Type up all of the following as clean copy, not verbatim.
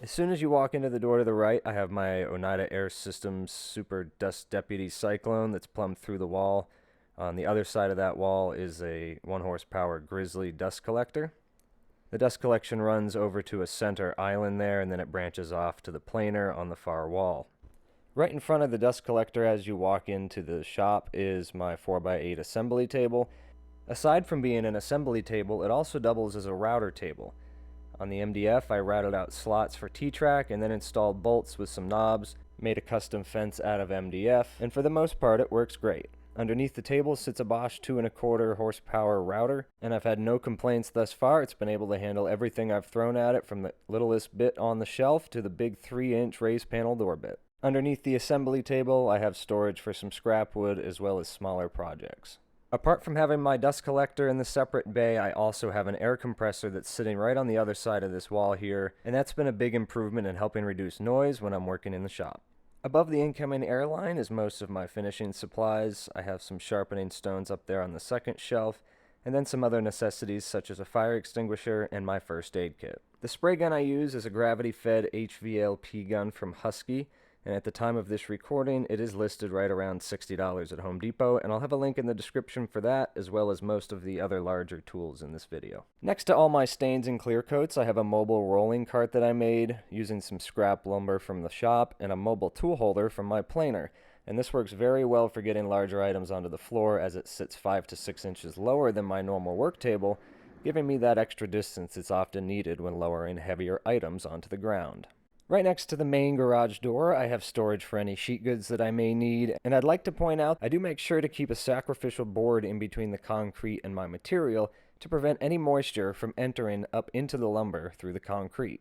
As soon as you walk into the door to the right, I have my Oneida Air Systems Super Dust Deputy Cyclone that's plumbed through the wall. On the other side of that wall is a 1 horsepower Grizzly dust collector. The dust collection runs over to a center island there, and then it branches off to the planer on the far wall. Right in front of the dust collector as you walk into the shop is my 4x8 assembly table. Aside from being an assembly table, it also doubles as a router table. On the MDF, I routed out slots for T-track and then installed bolts with some knobs, made a custom fence out of MDF, and for the most part it works great. Underneath the table sits a Bosch 2.25 horsepower router, and I've had no complaints thus far. It's been able to handle everything I've thrown at it, from the littlest bit on the shelf to the big 3-inch raised panel door bit. Underneath the assembly table, I have storage for some scrap wood as well as smaller projects. Apart from having my dust collector in the separate bay, I also have an air compressor that's sitting right on the other side of this wall here, and that's been a big improvement in helping reduce noise when I'm working in the shop. Above the incoming air line is most of my finishing supplies. I have some sharpening stones up there on the second shelf, and then some other necessities such as a fire extinguisher and my first aid kit. The spray gun I use is a gravity-fed HVLP gun from Husky, and at the time of this recording, it is listed right around $60 at Home Depot, and I'll have a link in the description for that, as well as most of the other larger tools in this video. Next to all my stains and clear coats, I have a mobile rolling cart that I made using some scrap lumber from the shop and a mobile tool holder from my planer, and this works very well for getting larger items onto the floor as it sits 5 to 6 inches lower than my normal work table, giving me that extra distance that's often needed when lowering heavier items onto the ground. Right next to the main garage door, I have storage for any sheet goods that I may need, and I'd like to point out I do make sure to keep a sacrificial board in between the concrete and my material to prevent any moisture from entering up into the lumber through the concrete.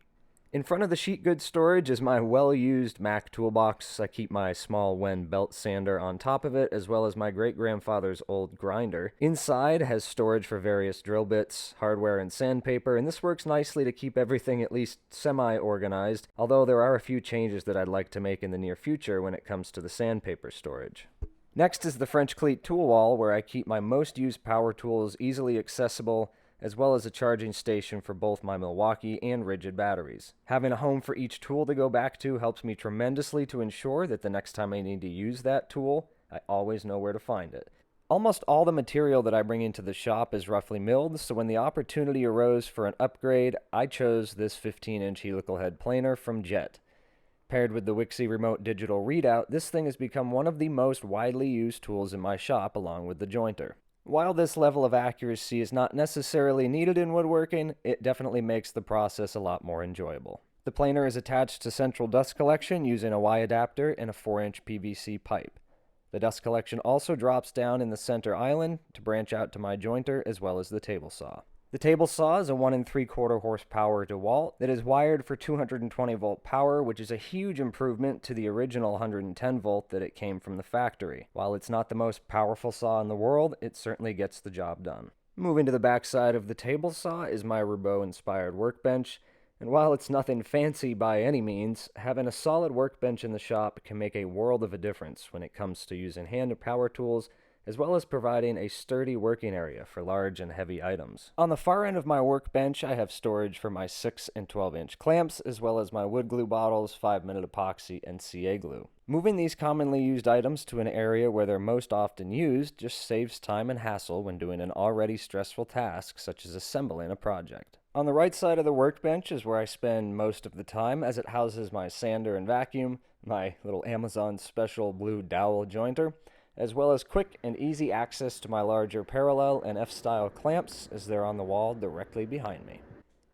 In front of the sheet goods storage is my well-used Mac toolbox. I keep my small Wen belt sander on top of it, as well as my great-grandfather's old grinder. Inside has storage for various drill bits, hardware, and sandpaper, and this works nicely to keep everything at least semi-organized, although there are a few changes that I'd like to make in the near future when it comes to the sandpaper storage. Next is the French Cleat tool wall, where I keep my most used power tools easily accessible, as well as a charging station for both my Milwaukee and rigid batteries. Having a home for each tool to go back to helps me tremendously to ensure that the next time I need to use that tool, I always know where to find it. Almost all the material that I bring into the shop is roughly milled, so when the opportunity arose for an upgrade, I chose this 15-inch helical head planer from Jet. Paired with the Wixey remote digital readout, this thing has become one of the most widely used tools in my shop along with the jointer. While this level of accuracy is not necessarily needed in woodworking, it definitely makes the process a lot more enjoyable. The planer is attached to central dust collection using a Y adapter and a 4-inch PVC pipe. The dust collection also drops down in the center island to branch out to my jointer as well as the table saw. The table saw is a 1 3/4 horsepower Dewalt that is wired for 220 volt power, which is a huge improvement to the original 110 volt that it came from the factory. While it's not the most powerful saw in the world, it certainly gets the job done. Moving to the back side of the table saw is my Ruobo inspired workbench, and while it's nothing fancy by any means, having a solid workbench in the shop can make a world of a difference when it comes to using hand power tools, as well as providing a sturdy working area for large and heavy items. On the far end of my workbench, I have storage for my 6 and 12-inch clamps, as well as my wood glue bottles, 5-minute epoxy, and CA glue. Moving these commonly used items to an area where they're most often used just saves time and hassle when doing an already stressful task, such as assembling a project. On the right side of the workbench is where I spend most of the time, as it houses my sander and vacuum, my little Amazon special blue dowel jointer, as well as quick and easy access to my larger parallel and F-style clamps as they're on the wall directly behind me.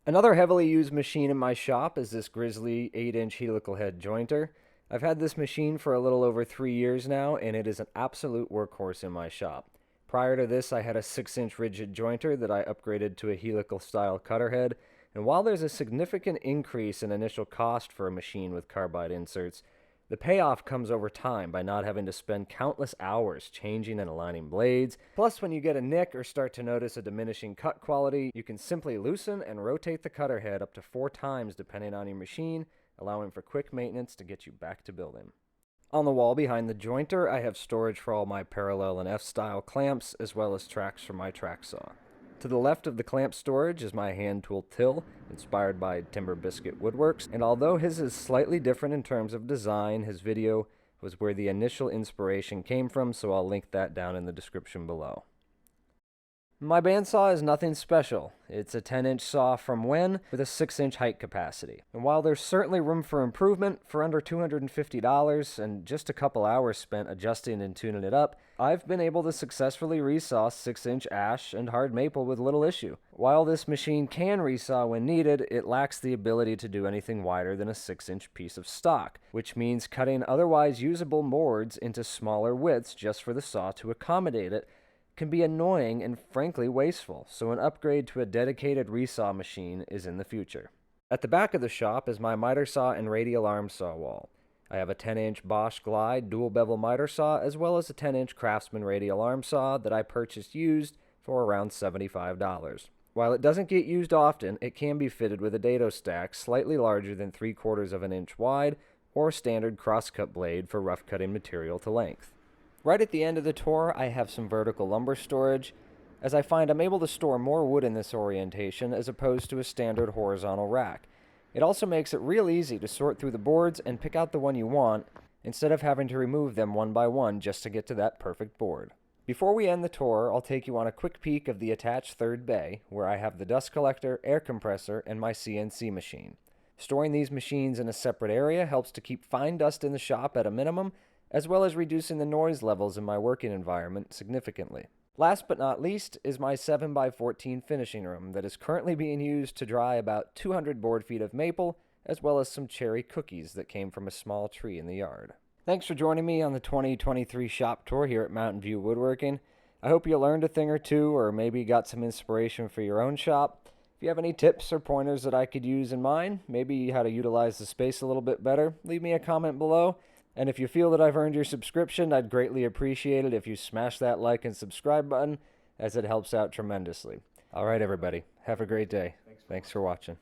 Another heavily used machine in my shop is this Grizzly 8-inch helical head jointer. I've had this machine for a little over 3 years now, and it is an absolute workhorse in my shop. Prior to this, I had a 6-inch rigid jointer that I upgraded to a helical style cutter head, and while there's a significant increase in initial cost for a machine with carbide inserts, the payoff comes over time by not having to spend countless hours changing and aligning blades. Plus, when you get a nick or start to notice a diminishing cut quality, you can simply loosen and rotate the cutter head up to 4 times depending on your machine, allowing for quick maintenance to get you back to building. On the wall behind the jointer, I have storage for all my parallel and F-style clamps, as well as tracks for my track saw. To the left of the clamp storage is my hand tool till, inspired by Timber Biscuit Woodworks, and although his is slightly different in terms of design, his video was where the initial inspiration came from, so I'll link that down in the description below. My bandsaw is nothing special. It's a 10-inch saw from Wen with a 6-inch height capacity. And while there's certainly room for improvement, for under $250 and just a couple hours spent adjusting and tuning it up, I've been able to successfully resaw 6-inch ash and hard maple with little issue. While this machine can resaw when needed, it lacks the ability to do anything wider than a 6-inch piece of stock, which means cutting otherwise usable boards into smaller widths just for the saw to accommodate it can be annoying and frankly wasteful, so an upgrade to a dedicated resaw machine is in the future. At the back of the shop is my miter saw and radial arm saw wall. I have a 10-inch Bosch Glide dual bevel miter saw as well as a 10-inch Craftsman radial arm saw that I purchased used for around $75. While it doesn't get used often, it can be fitted with a dado stack slightly larger than 3/4 of an inch wide or standard crosscut blade for rough cutting material to length. Right at the end of the tour, I have some vertical lumber storage, as I find I'm able to store more wood in this orientation as opposed to a standard horizontal rack. It also makes it real easy to sort through the boards and pick out the one you want, instead of having to remove them one by one just to get to that perfect board. Before we end the tour, I'll take you on a quick peek of the attached third bay, where I have the dust collector, air compressor, and my CNC machine. Storing these machines in a separate area helps to keep fine dust in the shop at a minimum, as well as reducing the noise levels in my working environment significantly. Last but not least is my 7x14 finishing room that is currently being used to dry about 200 board feet of maple, as well as some cherry cookies that came from a small tree in the yard. Thanks for joining me on the 2023 shop tour here at Mountain View Woodworking. I hope you learned a thing or two, or maybe got some inspiration for your own shop. If you have any tips or pointers that I could use in mine, maybe how to utilize the space a little bit better, leave me a comment below. And if you feel that I've earned your subscription, I'd greatly appreciate it if you smash that like and subscribe button, as it helps out tremendously. All right, everybody. Have a great day. Thanks for watching.